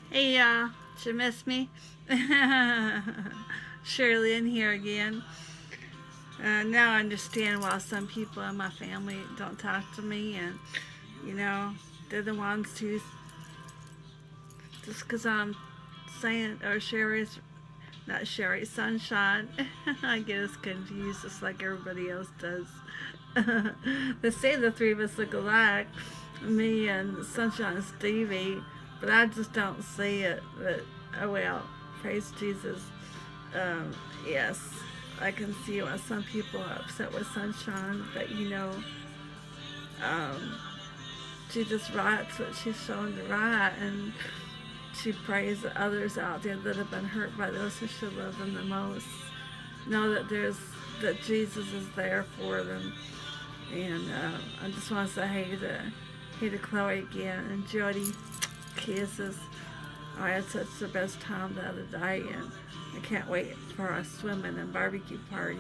Hey y'all, did you miss me? Shirley in here again. Now I understand why some people in my family don't talk to me, and you know, they're the ones who, just because I'm saying, or Sherry's, not Sherry, Sunshine, I get us confused just like everybody else does. They say the three of us look alike, me and Sunshine and Stevie, but I just don't see it. But oh well, praise Jesus. Um, yes, I can see why some people are upset with Sunshine, but um, she just writes what she's shown to write, and she prays that others out there that have been hurt by those who should love them the most know that Jesus is there for them. And I just want to say hey to Chloe again and Jody. Kisses. I had such the best time the other day, and I can't wait for our swimming and barbecue party.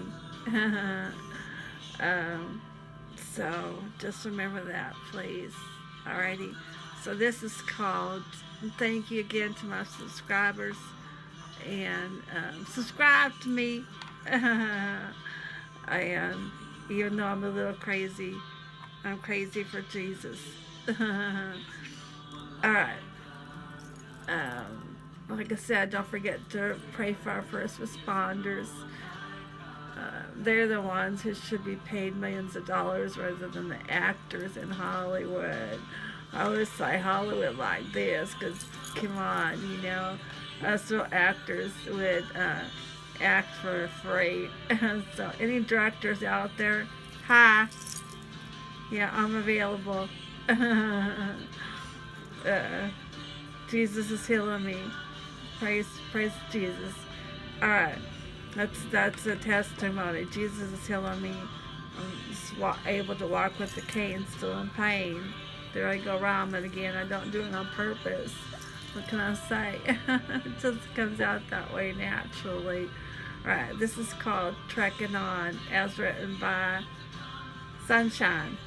um, so just remember that, please. Alrighty. So this is called. Thank you again to my subscribers, and subscribe to me. I am, even though I'm a little crazy, I'm crazy for Jesus. All right. Like I said, don't forget to pray for our first responders. They're the ones who should be paid millions of dollars rather than the actors in Hollywood. I always say Hollywood like this because, come on, us little actors would act for free. So, any directors out there, hi, yeah, I'm available. Jesus is healing me. Praise Jesus. All right, that's a testimony. Jesus is healing me. I'm able to walk with the cane, still in pain. There I go rhyming again. I don't do it on purpose. What can I say? It just comes out that way naturally. All right, this is called Trekking On, as written by Sunshine,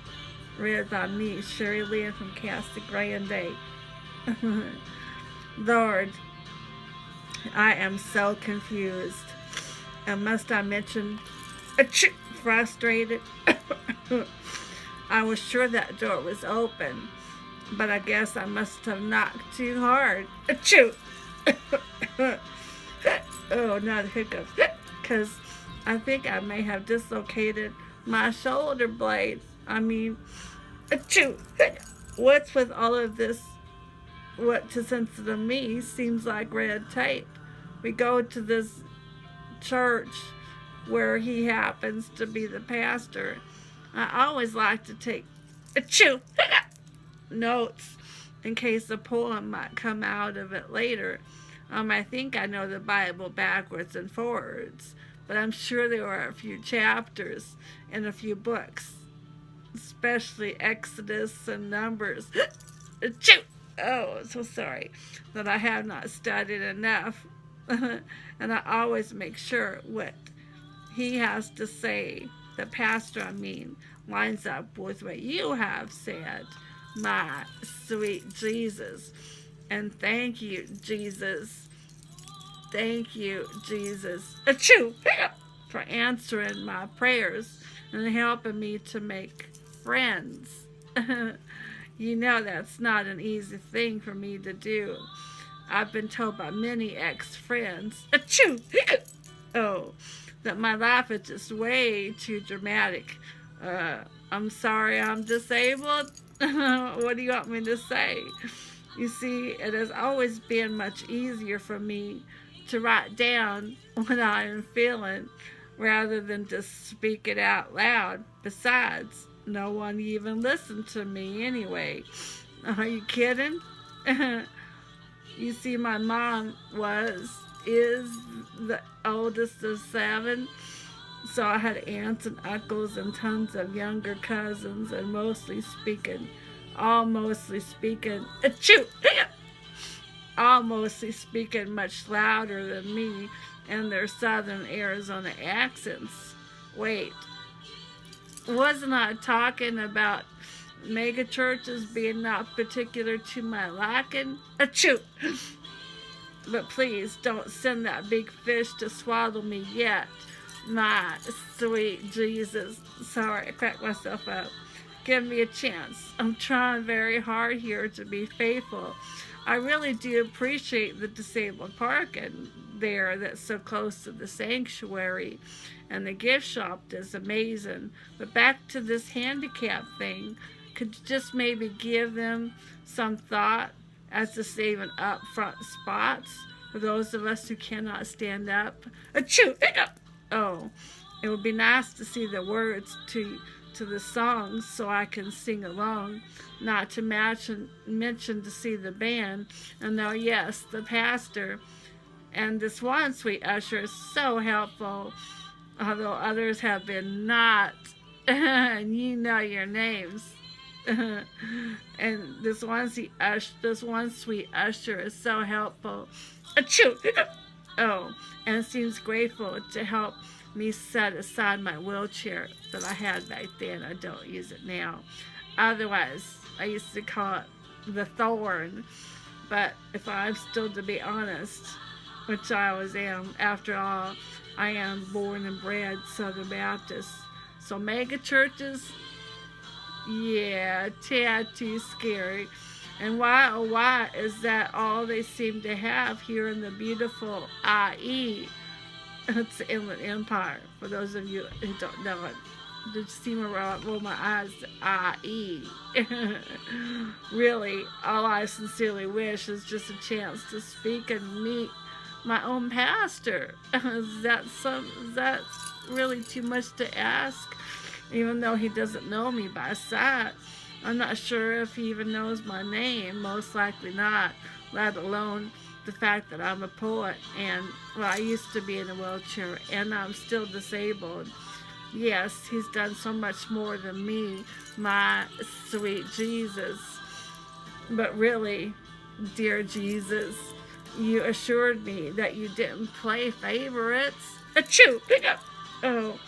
read by me, Sherry Lynn from Casa Grande. Lord, I am so confused. And must I mention, frustrated? I was sure that door was open, but I guess I must have knocked too hard. Achoo! Oh, not hiccups. Because I think I may have dislocated my shoulder blade. I mean, achoo! What's with all of this? What to sensitive me seems like red tape. We go to this church where he happens to be the pastor. I always like to take achoo notes in case a poem might come out of it later. I think I know the Bible backwards and forwards, but I'm sure there are a few chapters in a few books, especially Exodus and Numbers. Achoo! Oh, so sorry that I have not studied enough. And I always make sure what he has to say, the pastor, lines up with what you have said, my sweet Jesus. And thank you, Jesus. Thank you, Jesus. Achoo! For answering my prayers and helping me to make friends. That's not an easy thing for me to do. I've been told by many ex-friends, achoo, oh, that my life is just way too dramatic. I'm sorry I'm disabled. What do you want me to say? You see, it has always been much easier for me to write down what I am feeling rather than just speak it out loud. Besides, no one even listened to me anyway. Are you kidding? You see, my mom is the oldest of 7, so I had aunts and uncles and tons of younger cousins, and all mostly speaking, achoo, all mostly speaking much louder than me and their southern Arizona accents. Wait, wasn't I talking about mega churches being not particular to my liking. Achoo! But please don't send that big fish to swallow me yet, my sweet Jesus. Sorry, I cracked myself up. Give me a chance. I'm trying very hard here to be faithful. I really do appreciate the disabled park and there that's so close to the sanctuary, and the gift shop is amazing. But back to this handicap thing, could you just maybe give them some thought as to saving up front spots for those of us who cannot stand up? Achoo! Oh, it would be nice to see the words to the songs so I can sing along, not to mention to see the band, and though yes, the pastor and this one sweet usher is so helpful, although others have been not, and you know your names. And this one sweet usher is so helpful. Achoo! Oh, and seems grateful to help me set aside my wheelchair that I had back then. I don't use it now. Otherwise, I used to call it the thorn. But if I'm still to be honest, which I always am, after all, I am born and bred Southern Baptist. So mega churches, yeah, tad too scary. And why, oh why, is that all they seem to have here in the beautiful IE? It's the Inland Empire, for those of you who don't know it. Just see me roll my eyes to IE. Really, all I sincerely wish is just a chance to speak and meet my own pastor. Is that really too much to ask? Even though he doesn't know me by sight, I'm not sure if he even knows my name. Most likely not, let alone the fact that I'm a poet and, well, I used to be in a wheelchair and I'm still disabled. Yes, he's done so much more than me, my sweet Jesus. But really, dear Jesus, you assured me that you didn't play favorites. Achoo! Oh,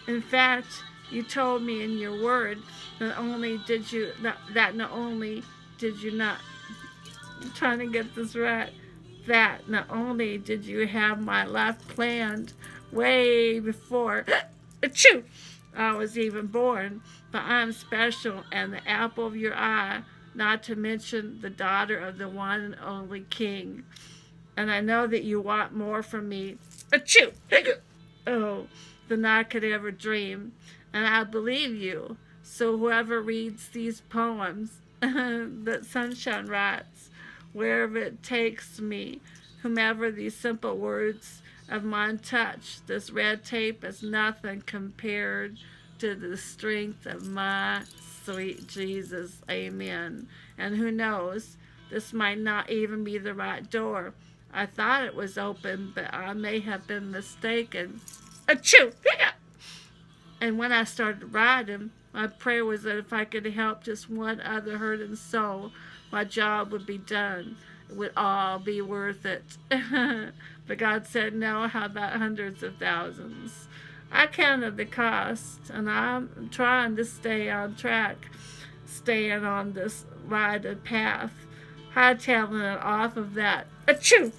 in fact, you told me in your word not only did you not I'm trying to get this right, that not only did you have my life planned way before achoo, I was even born, but I'm special and the apple of your eye, not to mention the daughter of the one and only King. And I know that you want more from me, achoo, oh, than I could ever dream. And I believe you. So whoever reads these poems that Sunshine writes, wherever it takes me, whomever these simple words of mine touch, this red tape is nothing compared to the strength of my sweet Jesus. Amen. And who knows, this might not even be the right door. I thought it was open, but I may have been mistaken. Achoo! And when I started writing, my prayer was that if I could help just one other hurting soul, my job would be done. It would all be worth it. But God said no. How about hundreds of thousands? I counted the cost, and I'm trying to stay on track, staying on this lighted path, hightailing it off of that achoo,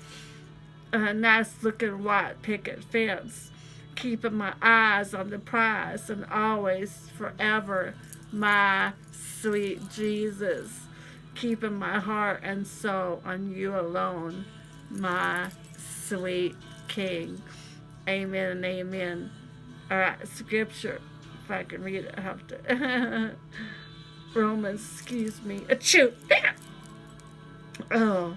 nice looking white picket fence, keeping my eyes on the prize and always, forever, my sweet Jesus, keeping my heart and soul on you alone, my sweet King. Amen and amen. All right, scripture, if I can read it, I have to. Romans, excuse me. Achoo! Oh,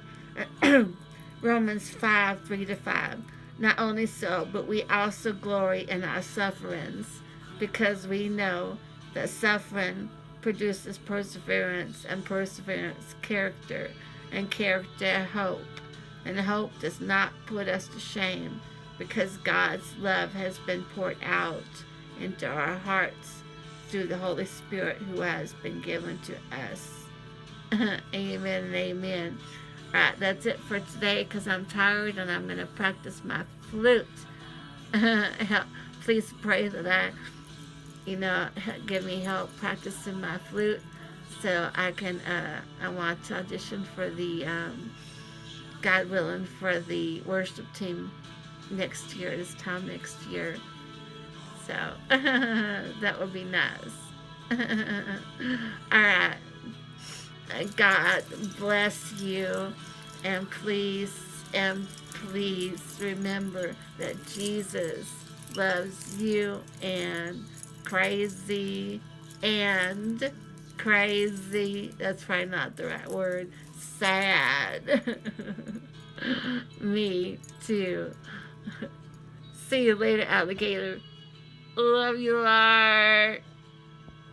Romans 5:3-5. Not only so, but we also glory in our sufferings, because we know that suffering produces perseverance, and perseverance character, and character hope. And hope does not put us to shame, because God's love has been poured out into our hearts through the Holy Spirit who has been given to us. Amen and amen. Alright, that's it for today because I'm tired and I'm going to practice my flute. Please pray that give me help practicing my flute so I want to audition for the God willing for the worship team next year, this time next year. So that would be nice. All right. God bless you, and please remember that Jesus loves you and crazy and crazy. That's probably not the right word. Sad. Me too. See you later, alligator. Love you, Lord.